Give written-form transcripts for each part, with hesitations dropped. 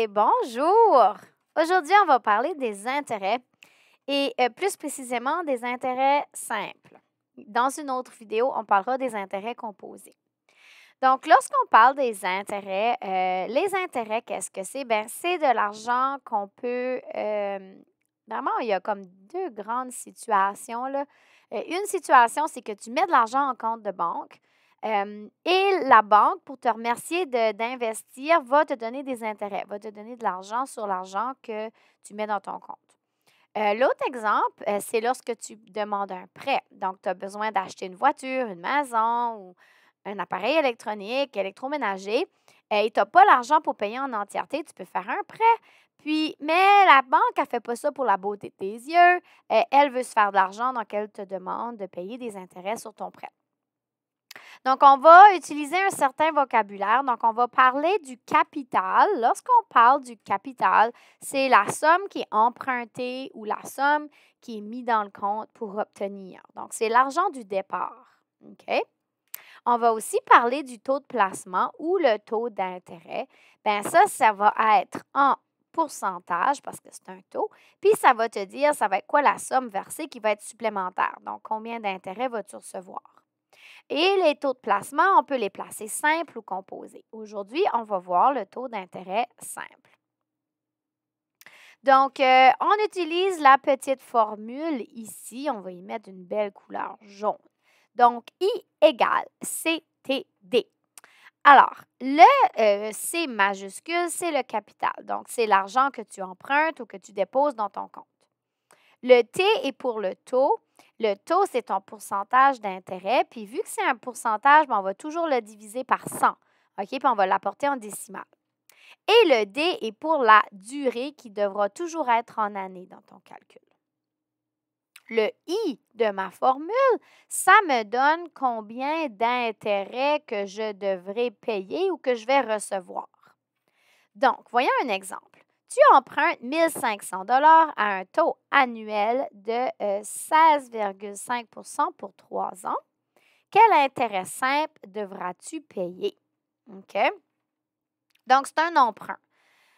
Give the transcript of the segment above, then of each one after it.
Bonjour! Aujourd'hui, on va parler des intérêts et plus précisément des intérêts simples. Dans une autre vidéo, on parlera des intérêts composés. Donc, lorsqu'on parle des intérêts, les intérêts, qu'est-ce que c'est? Bien, c'est de l'argent qu'on peut... vraiment, il y a comme deux grandes situations, là. Une situation, c'est que tu mets de l'argent en compte de banque et la banque, pour te remercier d'investir, va te donner des intérêts, va te donner de l'argent sur l'argent que tu mets dans ton compte. L'autre exemple, c'est lorsque tu demandes un prêt. Donc, tu as besoin d'acheter une voiture, une maison ou un appareil électronique, électroménager, et tu n'as pas l'argent pour payer en entièreté, tu peux faire un prêt. Puis, mais la banque, elle ne fait pas ça pour la beauté de tes yeux. Elle veut se faire de l'argent, donc elle te demande de payer des intérêts sur ton prêt. Donc, on va utiliser un certain vocabulaire. Donc, on va parler du capital. Lorsqu'on parle du capital, c'est la somme qui est empruntée ou la somme qui est mise dans le compte pour obtenir. Donc, c'est l'argent du départ. OK? On va aussi parler du taux de placement ou le taux d'intérêt. Bien, ça va être en pourcentage parce que c'est un taux. Puis, ça va te dire, ça va être quoi la somme versée qui va être supplémentaire. Donc, combien d'intérêts vas-tu recevoir? Et les taux de placement, on peut les placer simples ou composés. Aujourd'hui, on va voir le taux d'intérêt simple. Donc, on utilise la petite formule ici. On va y mettre une belle couleur jaune. Donc, I égale CTD. Alors, le C majuscule, c'est le capital. Donc, c'est l'argent que tu empruntes ou que tu déposes dans ton compte. Le T est pour le taux. Le taux, c'est ton pourcentage d'intérêt. Puis, vu que c'est un pourcentage, on va toujours le diviser par 100. OK? Puis, on va l'apporter en décimale. Et le D est pour la durée qui devra toujours être en années dans ton calcul. Le I de ma formule, ça me donne combien d'intérêts que je devrais payer ou que je vais recevoir. Donc, voyons un exemple. Tu empruntes 1 500 $ à un taux annuel de 16,5 % pour 3 ans. Quel intérêt simple devras-tu payer? OK? Donc, c'est un emprunt.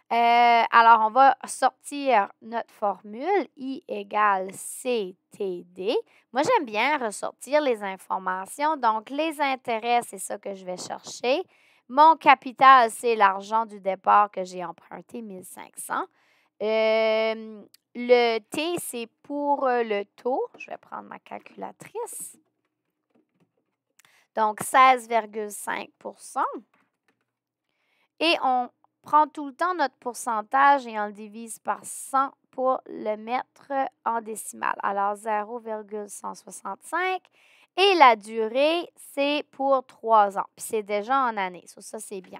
Alors, on va sortir notre formule I égale CTD. Moi, j'aime bien ressortir les informations. Donc, les intérêts, c'est ça que je vais chercher. Mon capital, c'est l'argent du départ que j'ai emprunté, 1 500. Le T, c'est pour le taux. Je vais prendre ma calculatrice. Donc, 16,5 %. Et on prend tout le temps notre pourcentage et on le divise par 100 pour le mettre en décimale. Alors, 0,165. Et la durée, c'est pour 3 ans. Puis c'est déjà en année. Ça, c'est bien.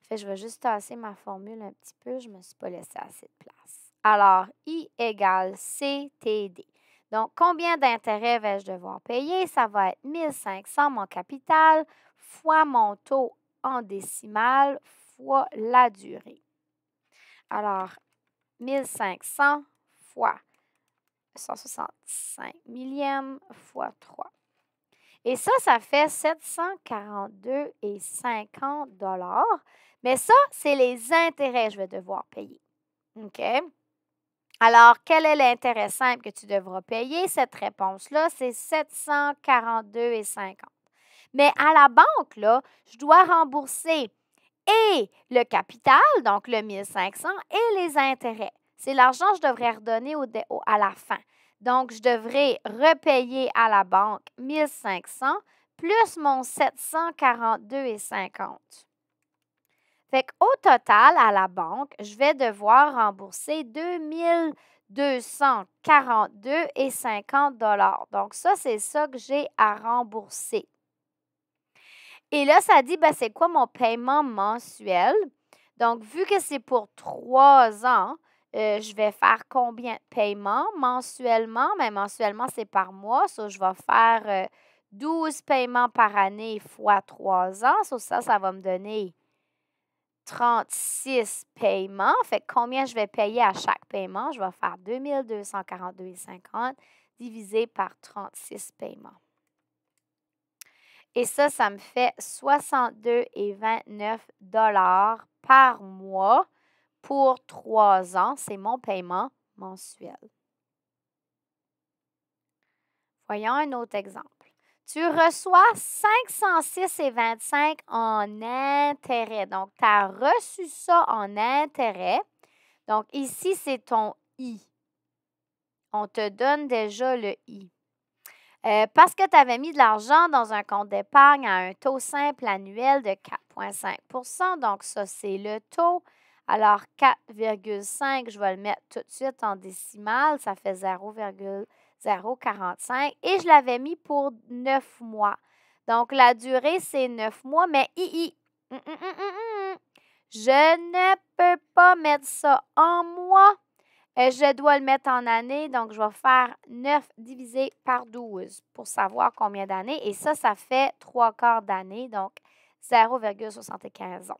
Fait, je vais juste tasser ma formule un petit peu. Je ne me suis pas laissé assez de place. Alors, I égale CTD. Donc, combien d'intérêts vais-je devoir payer? Ça va être 1 500, mon capital, fois mon taux en décimale, fois la durée. Alors, 1 500 fois 165 millièmes fois 3. Et ça fait 742,50 $. Mais ça, c'est les intérêts que je vais devoir payer. OK? Alors, quel est l'intérêt simple que tu devras payer? Cette réponse-là, c'est 742,50. Mais à la banque, là, je dois rembourser et le capital, donc le 1 500, et les intérêts. C'est l'argent que je devrais redonner à la fin. Donc, je devrais repayer à la banque 1 500 plus mon 742,50. Fait qu'au total, à la banque, je vais devoir rembourser 2 242,50 $. Donc, ça, c'est ça que j'ai à rembourser. Et là, ça dit, ben, c'est quoi mon paiement mensuel? Donc, vu que c'est pour 3 ans, je vais faire combien de paiements mensuellement? Mais mensuellement, c'est par mois. Ça, je vais faire 12 paiements par année fois 3 ans. Ça va me donner 36 paiements. Fait que combien je vais payer à chaque paiement? Je vais faire 2 242,50 divisé par 36 paiements. Et ça me fait 62,29 $ par mois pour 3 ans. C'est mon paiement mensuel. Voyons un autre exemple. Tu reçois 506,25 en intérêt. Donc, tu as reçu ça en intérêt. Donc, ici, c'est ton I. On te donne déjà le I. Parce que tu avais mis de l'argent dans un compte d'épargne à un taux simple annuel de 4,5 %. Donc, ça, c'est le taux. Alors, 4,5, je vais le mettre tout de suite en décimale. Ça fait 0,045. Et je l'avais mis pour 9 mois. Donc, la durée, c'est 9 mois, mais je ne peux pas mettre ça en mois. Je dois le mettre en année, donc je vais faire 9 divisé par 12 pour savoir combien d'années. Et ça fait 3/4 d'année, donc 0,75 ans.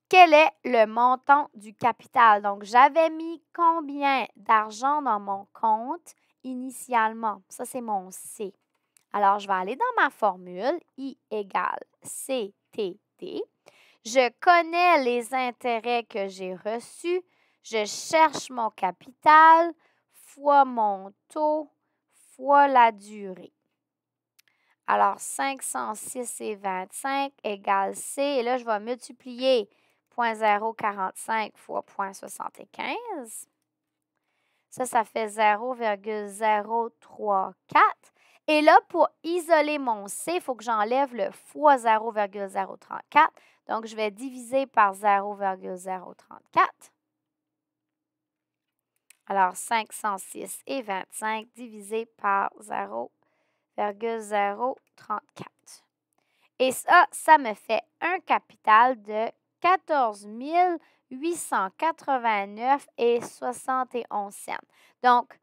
Quel est le montant du capital? Donc, j'avais mis combien d'argent dans mon compte initialement? Ça, c'est mon C. Alors, je vais aller dans ma formule. I égale CTT. Je connais les intérêts que j'ai reçus. Je cherche mon capital fois mon taux fois la durée. Alors, 506,25 égale C. Et là, je vais multiplier 0,045 fois 0,75. Ça fait 0,034. Et là, pour isoler mon C, il faut que j'enlève le fois 0,034. Donc, je vais diviser par 0,034. Alors, 506,25 divisé par 0,034. Et ça me fait un capital de 14 889,71 cents. Donc,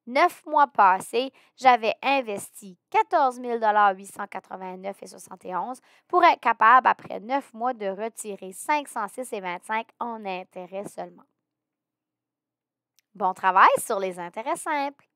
9 mois passés, j'avais investi 14 889,71 pour être capable, après 9 mois, de retirer 506,25 en intérêt seulement. Bon travail sur les intérêts simples.